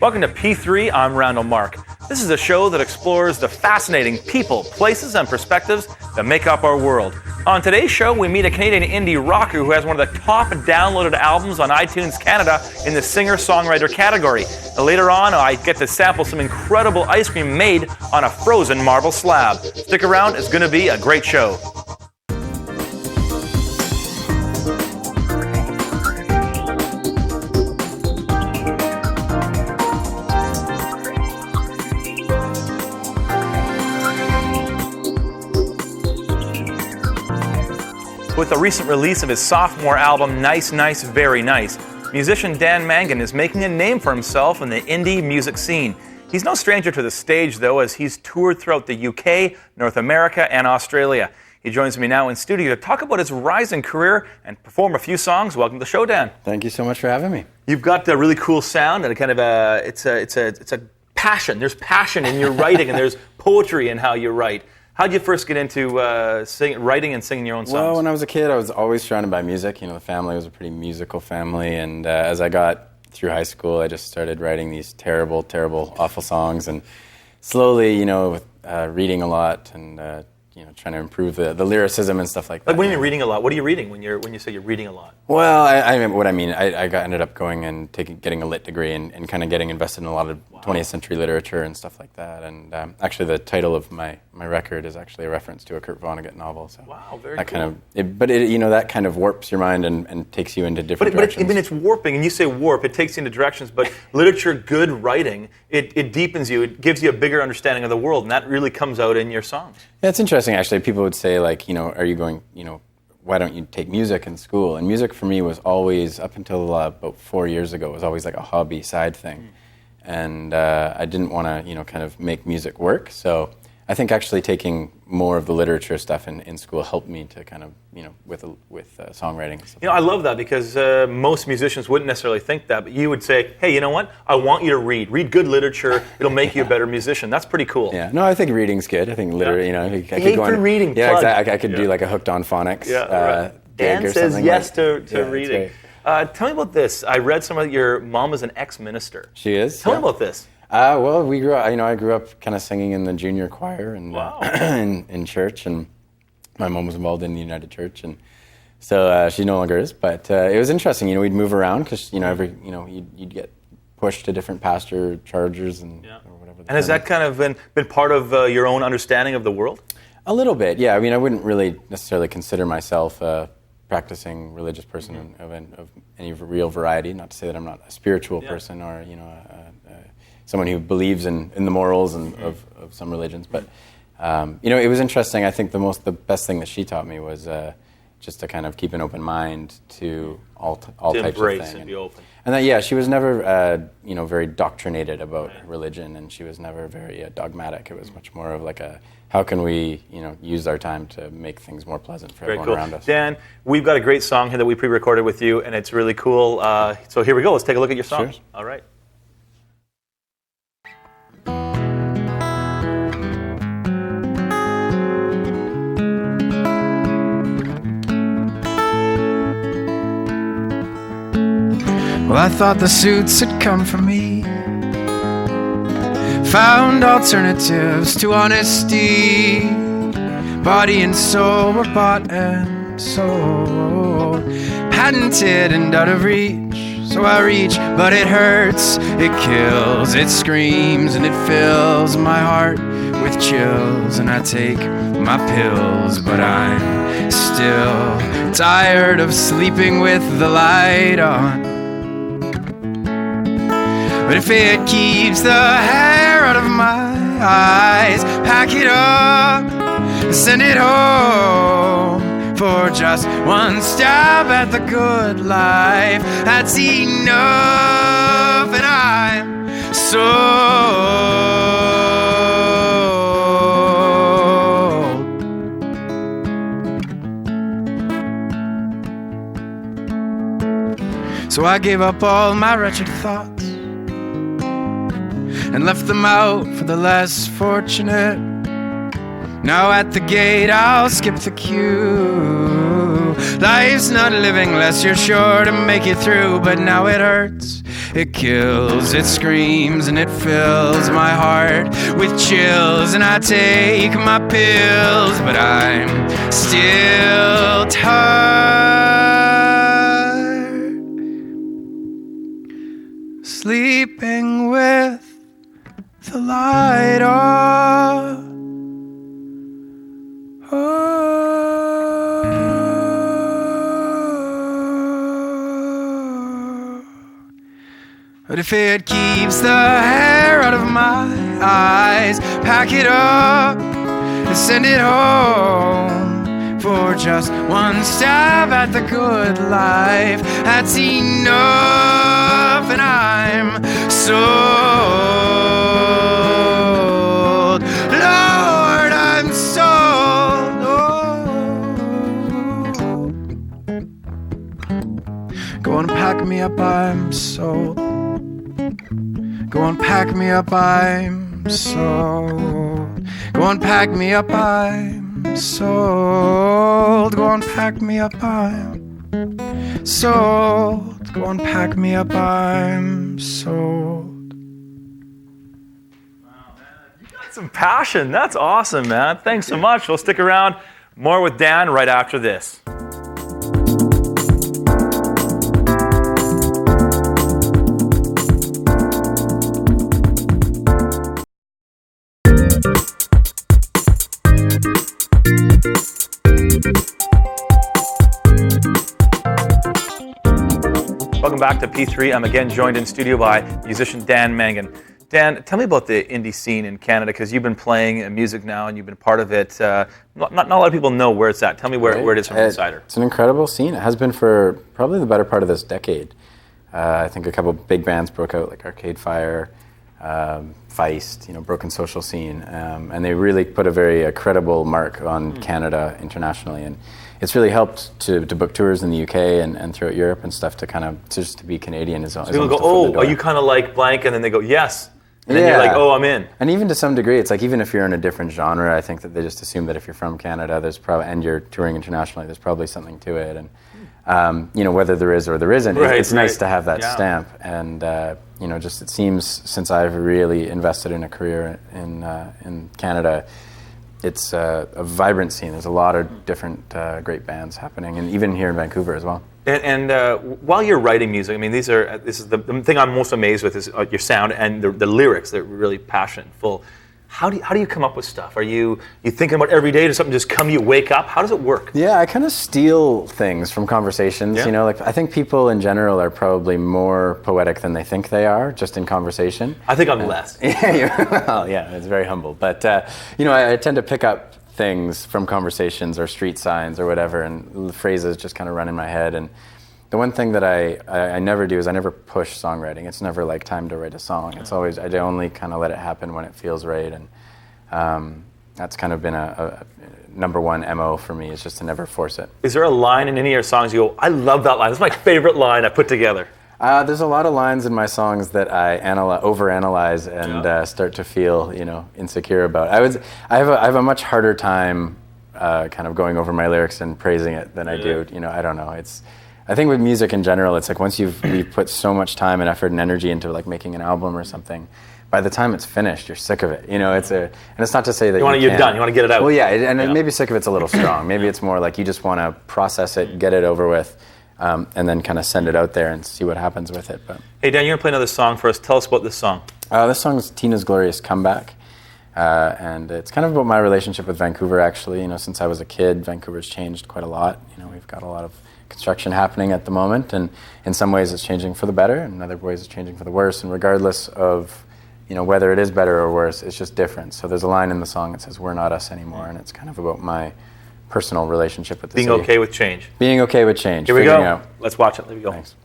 Welcome to P3, I'm Randall Mark. This is a show that explores the fascinating people, places, and perspectives that make up our world. On today's show, we meet a Canadian indie rocker who has one of the top downloaded albums on iTunes Canada in the singer-songwriter category. And later on, I get to sample some incredible ice cream made on a frozen marble slab. Stick around, it's going to be a great show. With the recent release of his sophomore album, Nice, Nice, Very Nice, musician Dan Mangan is making a name for himself in the indie music scene. He's no stranger to the stage, though, as he's toured throughout the UK, North America, and Australia. He joins me now in studio to talk about his rising career and perform a few songs. Welcome to the show, Dan. Thank you so much for having me. You've got a really cool sound and a kind of it's a passion. There's passion in your writing, and there's poetry in how you write. How did you first get into writing and singing your own songs? Well, when I was a kid, I was always surrounded by music. You know, the family was a pretty musical family, and as I got through high school, I just started writing these terrible, awful songs, and slowly, you know, with reading a lot and trying to improve the lyricism and stuff like that. Like when you're reading a lot, what are you reading when you say you're reading a lot? Well, I ended up going and getting a lit degree and kind of getting invested in a lot of 20th century literature and stuff like that. And actually, the title of my record is actually a reference to a Kurt Vonnegut novel. So wow, very that cool. That kind of warps your mind and takes you into different directions. But it's warping, and you say warp, it takes you into directions. But literature, good writing, it deepens you. It gives you a bigger understanding of the world, and that really comes out in your songs. Yeah, it's interesting actually. People would say are you going, why don't you take music in school? And music for me was always, up until about 4 years ago, was always like a hobby side thing. And I didn't want to, kind of make music work. So I think actually taking more of the literature stuff in school helped me to kind of, with songwriting. And stuff. I love that because most musicians wouldn't necessarily think that, but you would say, hey, you know what? I want you to read good literature. It'll make you a better musician. That's pretty cool. Yeah, no, I think reading's good. I think literally, I could go on reading. Yeah, exactly. I could do like a Hooked on Phonics. Yeah, right. Dan says yes to reading. Tell me about this. I read your mom is an ex-minister. She is. Tell me about this. Well, we grew up. I grew up kind of singing in the junior choir and in church, and my mom was involved in the United Church, and so she no longer is. But it was interesting. We'd move around because you'd get pushed to different pastor chargers and or whatever. And has that kind of been part of your own understanding of the world? A little bit, yeah. I wouldn't really necessarily consider myself a practicing religious person of any real variety. Not to say that I'm not a spiritual person or someone who believes in the morals of some religions. But it was interesting. I think the best thing that she taught me was just to kind of keep an open mind to all types of things. Embrace and be open. And that, she was never very doctrinated about religion, and she was never very dogmatic. It was much more of like how can we use our time to make things more pleasant for everyone around us. Dan, we've got a great song here that we pre-recorded with you, and it's really cool. So here we go. Let's take a look at your song. Sure. All right. Well, I thought the suits had come for me. Found alternatives to honesty. Body and soul were bought and sold. Patented and out of reach. So I reach, but it hurts, it kills, it screams, and it fills my heart with chills. And I take my pills, but I'm still tired of sleeping with the light on. But if it keeps the hair out of my eyes, pack it up, send it home for just one stab at the good life. That's enough, and I'm sold. So I gave up all my wretched thoughts and left them out for the less fortunate. Now at the gate I'll skip the queue Life's not living unless you're sure to make it through, but now it hurts. It kills, it screams, and it fills my heart with chills. And I take my pills, but I'm still tired. Sleeping with the light off. But if it keeps the hair out of my eyes, pack it up and send it home for just one stab at the good life. That's enough, and I'm sold. Lord, I'm sold. Oh. Go and pack me up, I'm sold. Go and pack me up, I'm sold. Go and pack me up, I'm sold. Go and pack me up, I'm sold. Go and pack me up, I'm sold. Wow, man. You got some passion. That's awesome, man. Thanks so much. We'll stick around. More with Dan right after this. Welcome back to P3. I'm again joined in studio by musician Dan Mangan. Dan, tell me about the indie scene in Canada, because you've been playing music now and you've been part of it. Not a lot of people know where it's at. Tell me where it is from an insider. It's an incredible scene. It has been for probably the better part of this decade. I think a couple big bands broke out, like Arcade Fire, Feist, Broken Social Scene, and they really put a very credible mark on Canada internationally. And it's really helped to book tours in the UK and throughout Europe and stuff, to kind of just to be Canadian is people go, oh, are you kind of like blank? And then they go, yes. And then you're like, oh, I'm in. And even to some degree, it's like, even if you're in a different genre, I think that they just assume that if you're from Canada, there's probably, and you're touring internationally, there's probably something to it. And whether there is or there isn't, it's nice to have that stamp. And just it seems, since I've really invested in a career in Canada, it's a vibrant scene. There's a lot of different great bands happening, and even here in Vancouver as well. And while you're writing music, I mean, this is the thing I'm most amazed with is your sound and the lyrics. They're really passionate and full. How do you come up with stuff? Are you thinking about every day? Does something just come? You wake up? How does it work? Yeah, I kind of steal things from conversations. Yeah. I think people in general are probably more poetic than they think they are, just in conversation. I think I'm less. Yeah, it's very humble. But I tend to pick up things from conversations or street signs or whatever, and phrases just kind of run in my head. And the one thing that I never do is I never push songwriting. It's never like time to write a song. It's always, I only kind of let it happen when it feels right. And that's kind of been a number one MO for me, is just to never force it. Is there a line in any of your songs you go, I love that line, it's my favorite line I put together? There's a lot of lines in my songs that I overanalyze and start to feel, insecure about. I have a much harder time kind of going over my lyrics and praising it than I do. I don't know. I think with music in general, it's like once you've put so much time and effort and energy into like making an album or something, by the time it's finished, you're sick of it. And it's not to say that you're done. You want to get it out. Well, yeah, and maybe sick of it's a little strong. Maybe it's more like you just want to process it, get it over with. And then kind of send it out there and see what happens with it. But hey, Dan, you're going to play another song for us. Tell us about this song. This song is Tina's Glorious Comeback. And it's kind of about my relationship with Vancouver, actually. Since I was a kid, Vancouver's changed quite a lot. We've got a lot of construction happening at the moment. And in some ways it's changing for the better, and in other ways it's changing for the worse. And regardless of, whether it is better or worse, it's just different. So there's a line in the song that says, "We're not us anymore." And it's kind of about my personal relationship with the city. Being okay with change. Being okay with change. Here we go. Out. Let's watch it. There we go. Thanks.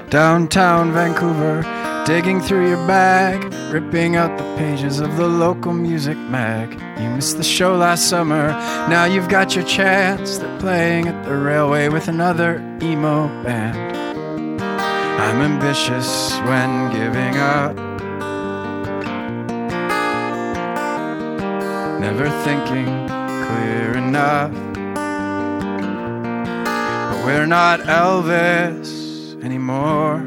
Downtown Vancouver, digging through your bag, ripping out the pages of the local music mag. You missed the show last summer, now you've got your chance. They're playing at the Railway with another emo band. I'm ambitious when giving up, never thinking clear enough. But we're not Elvis anymore.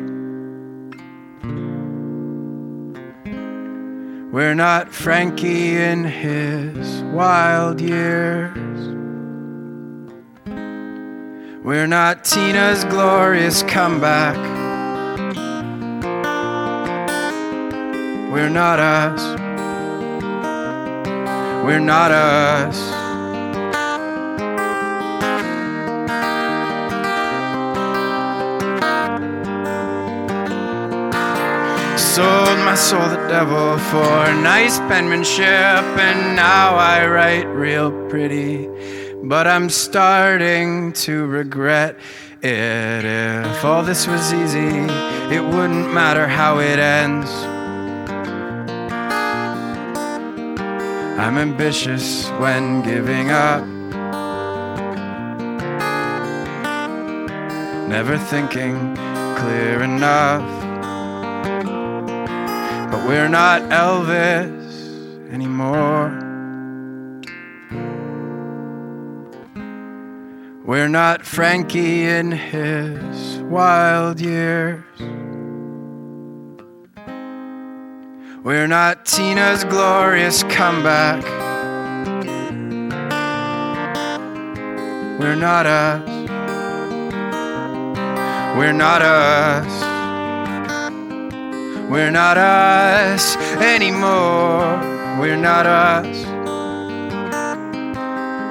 We're not Frankie in his wild years. We're not Tina's glorious comeback. We're not us. We're not us. Sold my soul to the devil for nice penmanship, and now I write real pretty. But I'm starting to regret it. If all this was easy, it wouldn't matter how it ends. I'm ambitious when giving up, never thinking clear enough. But we're not Elvis anymore. We're not Frankie in his wild years. We're not Tina's glorious comeback. We're not us. We're not us. We're not us anymore. We're not us.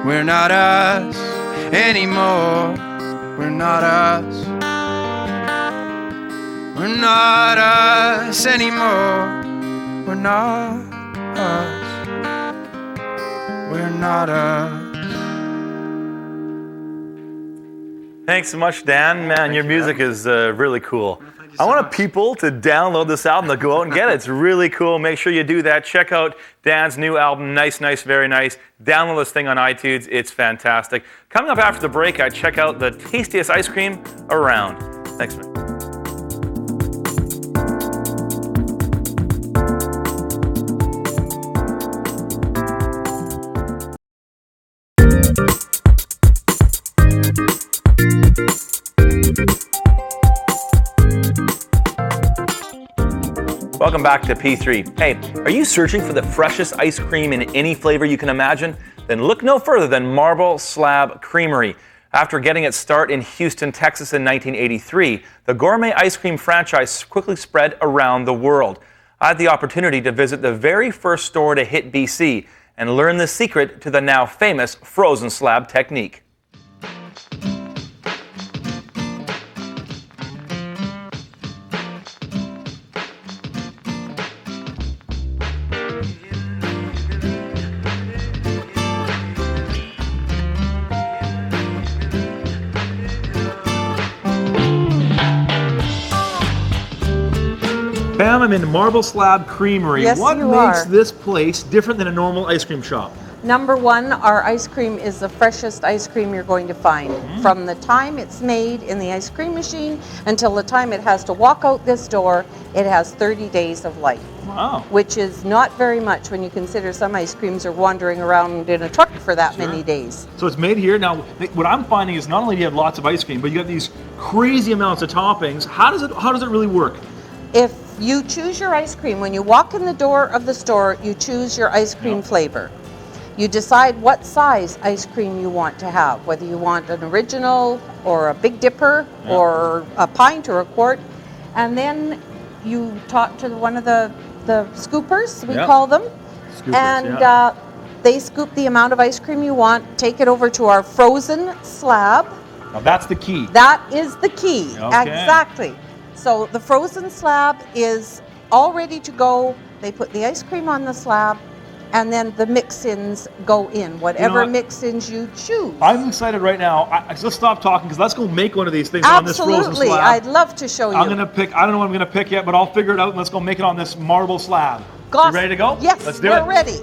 We're not us anymore. We're not us. We're not us anymore. We're not us. We're not us. Thanks so much, Dan. Man, your music is really cool. I want people to download this album, to go out and get it. It's really cool. Make sure you do that. Check out Dan's new album, Nice, Nice, Very Nice. Download this thing on iTunes. It's fantastic. Coming up after the break, I check out the tastiest ice cream around. Thanks, man. Welcome back to P3. Hey, are you searching for the freshest ice cream in any flavor you can imagine? Then look no further than Marble Slab Creamery. After getting its start in Houston, Texas in 1983, the gourmet ice cream franchise quickly spread around the world. I had the opportunity to visit the very first store to hit BC and learn the secret to the now famous frozen slab technique. Pam, I'm in Marble Slab Creamery. Yes, what you makes are. this place different than a normal ice cream shop? Number one, our ice cream is the freshest ice cream you're going to find. From the time it's made in the ice cream machine until the time it has to walk out this door, it has 30 days of life. Wow. Which is not very much when you consider some ice creams are wandering around in a truck for that many days. So it's made here. Now, what I'm finding is not only do you have lots of ice cream, but you have these crazy amounts of toppings. How does it really work? If you choose your ice cream, when you walk in the door of the store, you choose your ice cream flavor. You decide what size ice cream you want to have, whether you want an original or a Big Dipper or a pint or a quart. And then you talk to one of the scoopers, we call them. Scoopers, and they scoop the amount of ice cream you want, take it over to our frozen slab. Now that's the key. That is the key, Okay. exactly. So the frozen slab is all ready to go. They put the ice cream on the slab, and then the mix-ins go in, whatever what? mix-ins you choose. I'm excited right now. Let's stop talking because let's go make one of these things on this frozen Absolutely, slab. I'd love to show you. I'm gonna pick. I don't know what I'm gonna pick yet, but I'll figure it out and let's go make it on this marble slab. Gosh, You ready to go? Yes, let's do we're it. ready.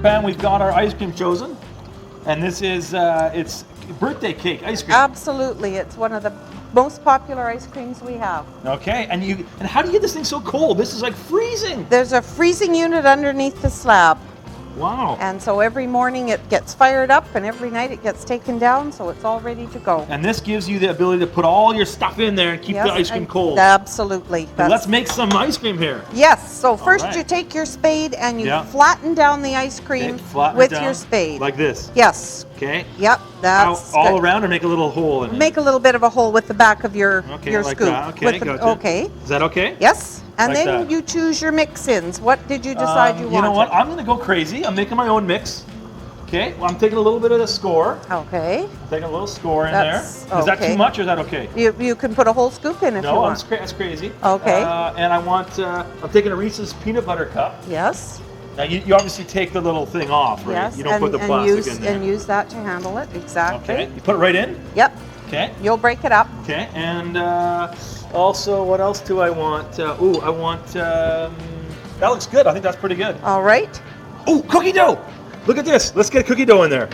Pam, we've got our ice cream chosen, and this is it's birthday cake ice cream. Absolutely, it's one of the most popular ice creams we have. Okay, and how do you get this thing so cold? This is like freezing. There's a freezing unit underneath the slab. Wow. And so every morning it gets fired up and every night it gets taken down, so it's all ready to go. And this gives you the ability to put all your stuff in there and keep the ice cream cold. Absolutely. Let's make some ice cream here. Yes, so first right. you take your spade and you flatten down the ice cream with your spade. Like this? Yes. Okay. Yep, that's all good. around or make a little hole in it? Make a little bit of a hole with the back of your like scoop. that. Okay, gotcha. Okay. Is that okay? Yes. And Like then that. you choose your mix-ins. What did you decide you wanted? You know what? I'm going to go crazy. I'm making my own mix. Okay, well, I'm taking a little bit of the score. Okay. I'm taking a little score in That's there. Is that okay. too much or is that okay? You can put a whole scoop in if you want. No, that's crazy. Okay. And I want, I'm taking a Reese's peanut butter cup. Yes. Now, you obviously take the little thing off, right? Yes. You don't put the plastic in there. And use that to handle it, exactly. Okay, you put it right in? Yep. Okay. You'll break it up. Okay, and also, what else do I want? I want, that looks good. I think that's pretty good. All right. Oh, cookie dough! Look at this. Let's get cookie dough in there.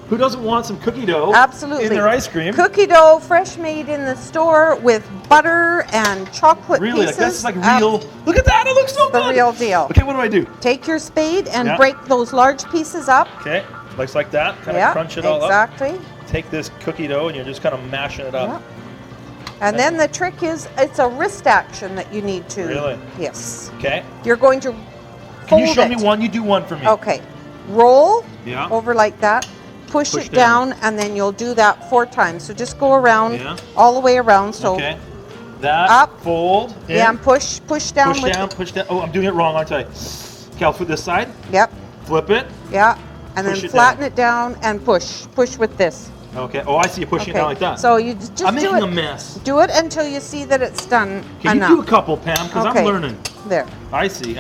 Who doesn't want some cookie dough Absolutely. in their ice cream? Cookie dough, fresh made in the store with butter and chocolate Really? pieces. Like that's like real. Look at that. It looks so The good. real deal. Okay, what do I do? Take your spade and Yeah. break those large pieces up. Okay, looks like that. Kind of crunch it all exactly. up. Take this cookie dough and you're just kind of mashing it up. Yep. And then the trick is, it's a wrist action that you need to. Really? Yes. Okay. You're going to Can you fold show it. me one? You do one for me. Okay. Roll Yeah. over like that. Push it down. down, and then you'll do that 4 times. So just go around, Yeah. all the way around. So Okay. That. Up. Fold. In, yeah, and push down. push with down. Push down. Oh, I'm doing it wrong, aren't I? Okay, I'll flip this side. Yep. Flip it. Yeah. And Push then it flatten it down and push. Push with this. Okay. Oh, I see you pushing it down like that. So you just I'm do making it. a mess. Do it until you see that it's done Can enough. you do a couple, Pam? Because Okay. I'm learning. There. I see.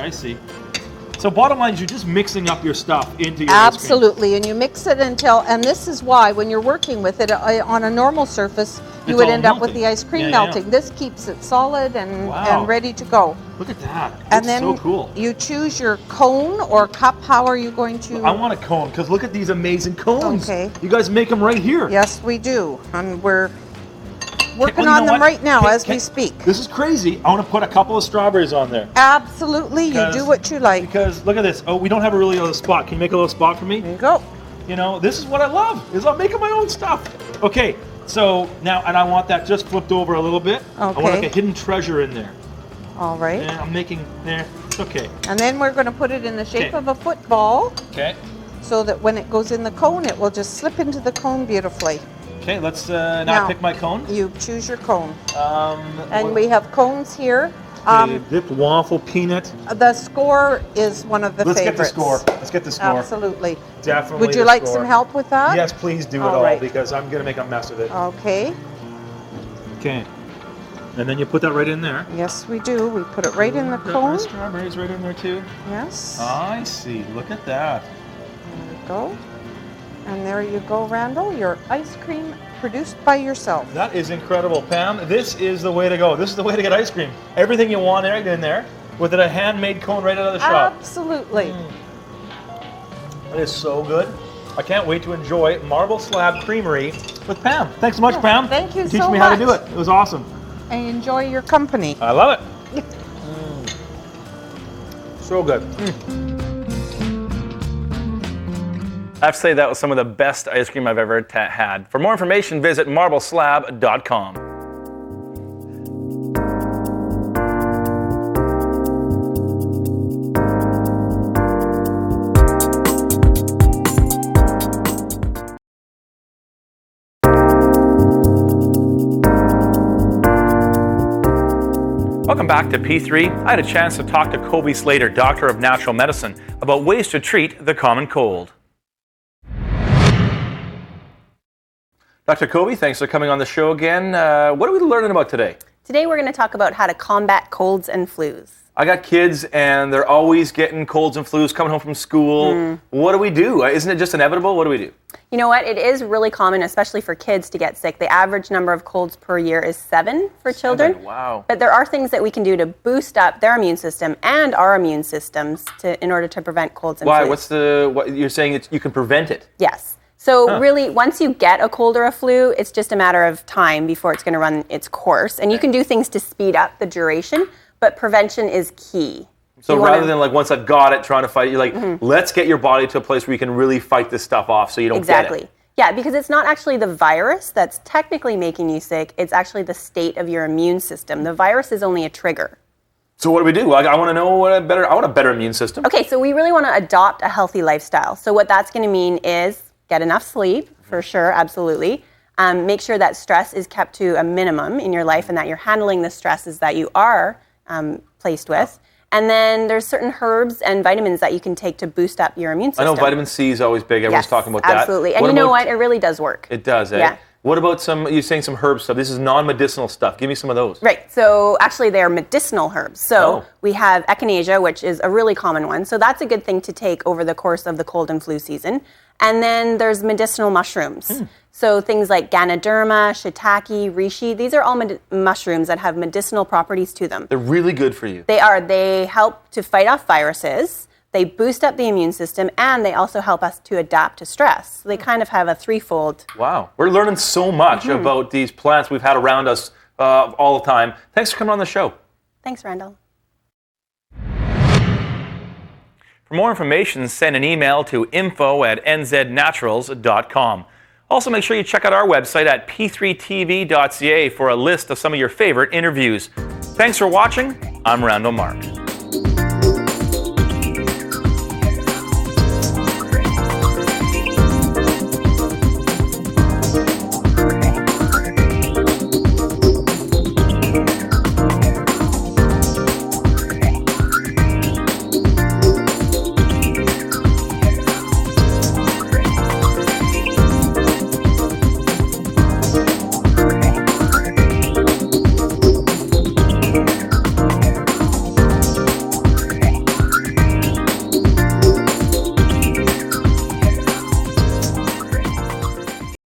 So bottom line is you're just mixing up your stuff into your ice cream. Absolutely, and you mix it until, and this is why when you're working with it on a normal surface, you It's would all end up with melting. the ice cream Yeah, yeah. melting. This keeps it solid and Wow. ready to go. Look at that. And That's then so cool. you choose your cone or cup. How are you going to? I want a cone because look at these amazing cones. Okay. You guys make them right here. Yes, we do, and we're working Well, you on know them what? right now as we Can- speak. This is crazy. I want to put a couple of strawberries on there. Absolutely, you do what you like. Because look at this. Oh, we don't have a really little spot. Can you make a little spot for me? There you go. You know, this is what I love. Is I'm making my own stuff. Okay. So now, and I want that just flipped over a little bit. I want Okay. like a hidden treasure in there. All right. And I'm making there. Okay. And then we're going to put it in the shape Okay. of a football, Okay. so that when it goes in the cone, it will just slip into the cone beautifully. Okay. Let's now pick my cone. You choose your cone. And what- we have cones here. okay, dipped waffle peanut. The score is one of the Let's favorites. get the score. Let's get the score. Absolutely. Definitely. Would you the like score. some help with that? Yes, please do it All all right. because I'm gonna make a mess of it. Okay. Okay. And then you put that right in there. Yes, we do. We put it right in the Got my cone. strawberries right in there too. Yes. I see. Look at that. There we go. And there you go, Randall. Your ice cream produced by yourself. That is incredible, Pam. This is the way to go. This is the way to get ice cream. Everything you want right in there, with a handmade cone right out of the shop. Absolutely. That is so good. I can't wait to enjoy Marble Slab Creamery with Pam. Thanks so much, Pam. Thank you Teach so me how to do much. it. It was awesome. I enjoy your company. I love it. So good. I have to say that was some of the best ice cream I've ever had. For more information, visit marbleslab.com. Welcome back to P3. I had a chance to talk to Cobi Slater, Doctor of Natural Medicine, about ways to treat the common cold. Dr. Cobi, thanks for coming on the show again. What are we learning about today? Today we're going to talk about how to combat colds and flus. I got kids and they're always getting colds and flus coming home from school. What do we do? Isn't it just inevitable? What do we do? You know what? It is really common, especially for kids, to get sick. The average number of colds per year is 7 for children. Wow. But there are things that we can do to boost up their immune system and our immune systems in order to prevent colds and Why? flus. What you're saying? You can prevent it. Yes. So really, once you get a cold or a flu, it's just a matter of time before it's going to run its course. And you can do things to speed up the duration, but prevention is key. So rather than like once I've got it, trying to fight, you're like, let's get your body to a place where you can really fight this stuff off so you don't get it. Yeah, because it's not actually the virus that's technically making you sick. It's actually the state of your immune system. The virus is only a trigger. So what do we do? I want to know I want a better immune system. Okay, so we really want to adopt a healthy lifestyle. So what that's going to mean is get enough sleep, for sure, absolutely. Make sure that stress is kept to a minimum in your life and that you're handling the stresses that you are placed with. And then there's certain herbs and vitamins that you can take to boost up your immune system. I know vitamin C is always big. Everyone's talking about that. Absolutely. And you know what? It really does work. It does, eh? Yeah. What about you're saying some herb stuff. This is non-medicinal stuff. Give me some of those. Right. So actually they're medicinal herbs. So we have echinacea, which is a really common one. So that's a good thing to take over the course of the cold and flu season. And then there's medicinal mushrooms. So things like Ganoderma, shiitake, reishi, these are all mushrooms that have medicinal properties to them. They're really good for you. They are. They help to fight off viruses. They boost up the immune system, and they also help us to adapt to stress. So they kind of have a threefold. Wow. We're learning so much about these plants we've had around us all the time. Thanks for coming on the show. Thanks, Randall. For more information, send an email to info@nznaturals.com. Also, make sure you check out our website at p3tv.ca for a list of some of your favorite interviews. Thanks for watching. I'm Randall Mark.